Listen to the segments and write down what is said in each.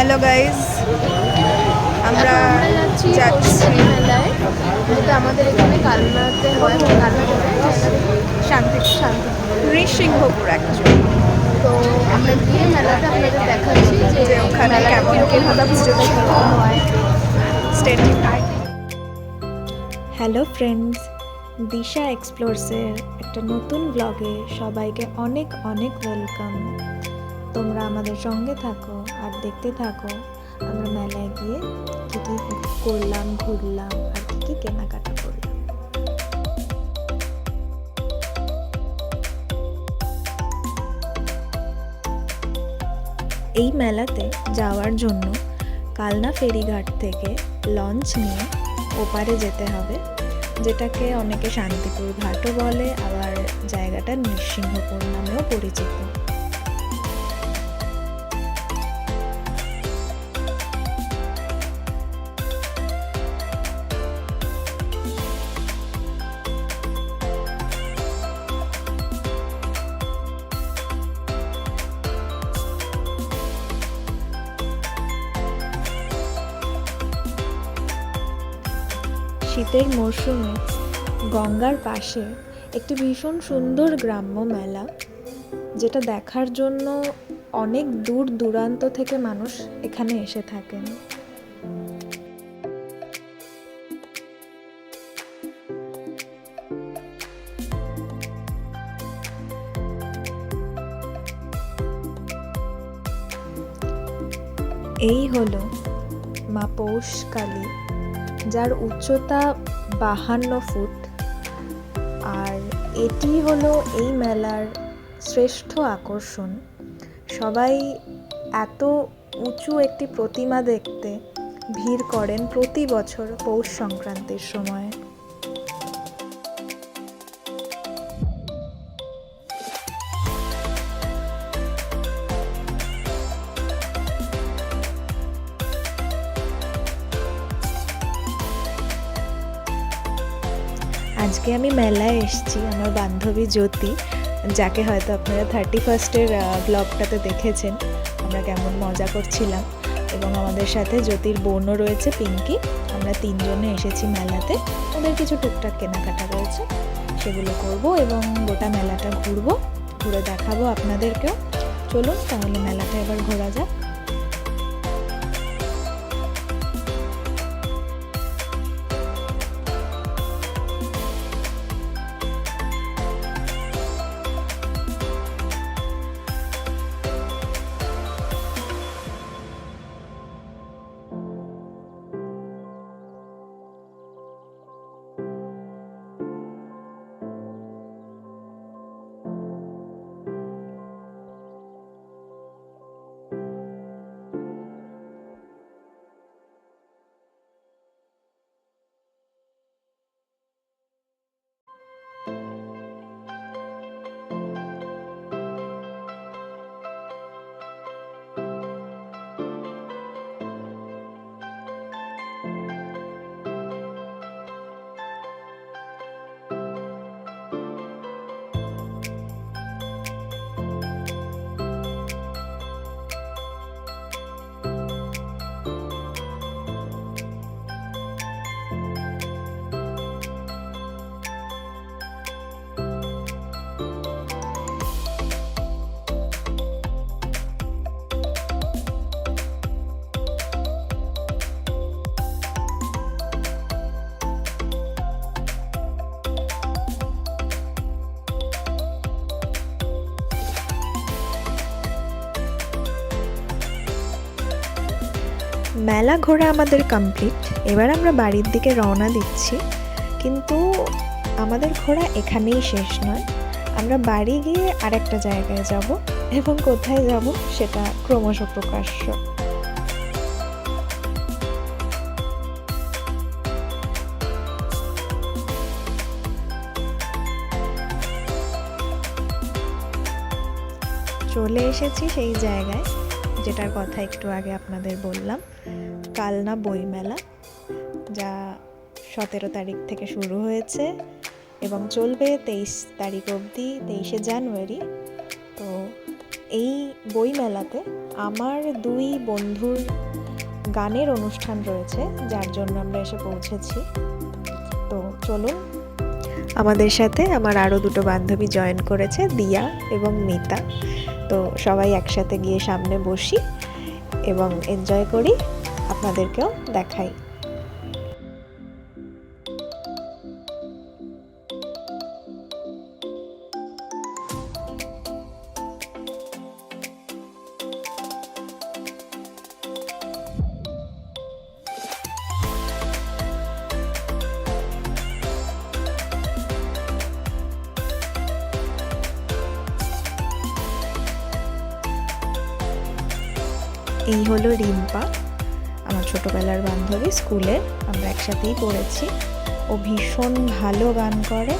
Hello guys, আমরা যাচ্ছি যাচ্ছি মেলায়, যেটা আমাদের এখানে কালনাতে হয়, কালনা শান্তি শান্তি। নৃসিংহপুর অ্যাকচুয়ালি। তো আমরা গিয়ে মেলাতে আপনাদের দেখাচ্ছি যে ওখানে মেলাটা কেমন কি কীরকমভাবে পুজোটা কীরকম হয়। Stay tuned. হ্যালো ফ্রেন্ডস, দিশা এক্সপ্লোরসের একটা নতুন ব্লগে সবাইকে অনেক অনেক ওয়েলকাম। তোমরা আমাদের সঙ্গে থাকো আর দেখতে থাকো আমরা মেলায় গিয়ে কী কী করলাম, ঘুরলাম আর কী কী কেনাকাটা করলাম। এই মেলাতে যাওয়ার জন্য কালনা ফেরিঘাট থেকে লঞ্চ নিয়ে ওপারে যেতে হবে, যেটাকে অনেকে শান্তিপুর ঘাটও বলে, আবার জায়গাটা নৃসিংহপুর নামেও পরিচিত। শীতের মরশুমে গঙ্গার পাশে একটি ভীষণ সুন্দর গ্রাম্য মেলা, যেটা দেখার জন্য অনেক দূর দূরান্ত থেকে মানুষ এখানে এসে থাকেন। এই হলো মা পৌষ কালী, যার উচ্চতা 52 ফুট, আর এটি হলো এই মেলার শ্রেষ্ঠ আকর্ষণ। সবাই এত উঁচু একটি প্রতিমা দেখতে ভিড় করেন প্রতি বছর পৌষ সংক্রান্তির সময়। আজকে আমি মেলায় এসেছি আমার বান্ধবী জ্যোতি, যাকে হয়তো আপনারা 31st ব্লগটাতে দেখেছেন আমরা কেমন মজা করছিলাম, এবং আমাদের সাথে জ্যোতির বোনও রয়েছে পিঙ্কি। আমরা তিনজনে এসেছি মেলাতে। ওদের কিছু টুকটাক কেনাকাটা রয়েছে, সেগুলো করব এবং গোটা মেলাটা ঘুরে দেখাবো আপনাদেরকেও। চলুন তাহলে মেলাটা এবার ঘোরা যাক। মেলা ঘোরা আমাদের কমপ্লিট। এবার আমরা বাড়ির দিকে রওনা দিচ্ছি, কিন্তু আমাদের ঘোরা এখানেই শেষ নয়। আমরা বাড়ি গিয়ে আরেকটা জায়গায় যাব, এবং কোথায় যাব সেটা ক্রমশ প্রকাশ্য। চলে এসেছি সেই জায়গায় যেটার কথা একটু আগে আপনাদের বললাম, কালনা বইমেলা, যা 17 তারিখ থেকে শুরু হয়েছে এবং চলবে 23 তারিখ অবধি, 23শে জানুয়ারি। তো এই বইমেলাতে আমার দুই বন্ধুর গানের অনুষ্ঠান রয়েছে, যার জন্য আমরা এসে পৌঁছেছি। তো চলুন, আমাদের সাথে আমার আরও দুটো বান্ধবী জয়েন করেছে, দিয়া এবং মিতা। তো সবাই একসাথে গিয়ে সামনে বসি এবং এনজয় করি, আপনাদেরকেও দেখাই। এই হলো রিম্পা, আমার ছোটবেলার বান্ধবী, স্কুলের আমরা একসাথেই পড়েছি। ও ভীষণ ভালো গান করে।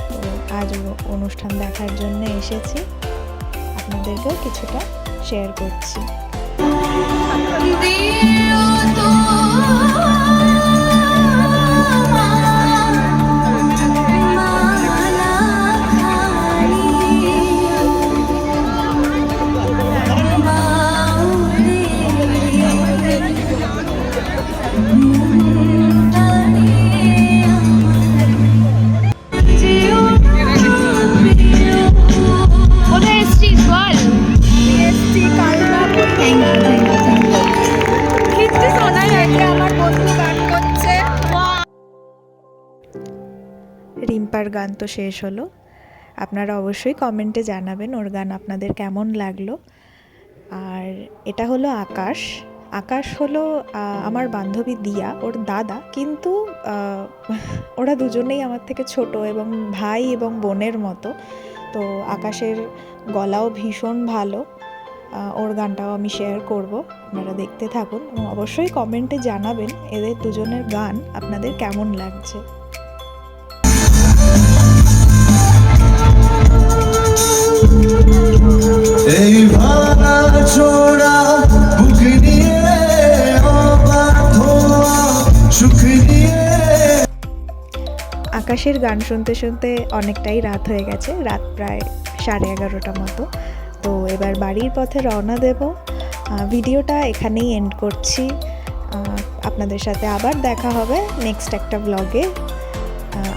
তো আজ অনুষ্ঠান দেখার জন্য এসেছি, আপনাদেরকেও কিছুটা শেয়ার করছি। রিম্পার গান তো শেষ হলো। আপনারা অবশ্যই কমেন্টে জানাবেন ওর গান আপনাদের কেমন লাগলো। আর এটা হলো আকাশ। আকাশ হলো আমার বান্ধবী দিয়া, ওর দাদা, কিন্তু ওরা দুজনেই আমার থেকে ছোট এবং ভাই এবং বোনের মতো। তো আকাশের গলাও ভীষণ ভালো, ওর গানটাও আমি শেয়ার করব, আপনারা দেখতে থাকুন এবং অবশ্যই কমেন্টে জানাবেন এদের দুজনের গান আপনাদের কেমন লাগছে। এই ভাঙা চোরা বুক নিয়ে সুখ নিয়ে। আকাশের গান শুনতে শুনতে অনেকটাই রাত হয়ে গেছে, রাত প্রায় 11:30 মতো। তো এবার বাড়ির পথে রওনা দেব। ভিডিওটা এখানেই এন্ড করছি। আপনাদের সাথে আবার দেখা হবে নেক্সট একটা ব্লগে।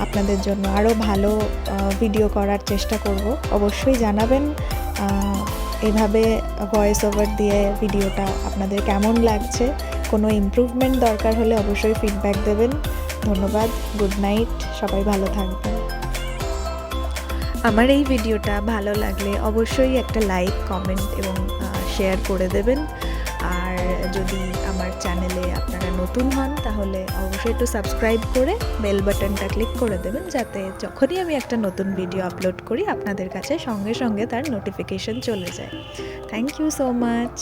আপনাদের জন্য আরও ভালো ভিডিও করার চেষ্টা করব। অবশ্যই জানাবেন এভাবে ভয়েস ওভার দিয়ে ভিডিওটা আপনাদের কেমন লাগছে। কোনো ইমপ্রুভমেন্ট দরকার হলে অবশ্যই ফিডব্যাক দেবেন। ধন্যবাদ, গুড নাইট, সবাই ভালো থাকবেন। আমার এই ভিডিওটা ভালো লাগলে অবশ্যই একটা লাইক, কমেন্ট এবং শেয়ার করে দেবেন। আর যদি আমার চ্যানেলে আপনারা নতুন হন তাহলে অবশ্যই একটু সাবস্ক্রাইব করে বেল বাটনটা ক্লিক করে দেবেন, যাতে যখনই আমি একটা নতুন ভিডিও আপলোড করি আপনাদের কাছে সঙ্গে সঙ্গে তার নোটিফিকেশন চলে যায়। Thank you so much.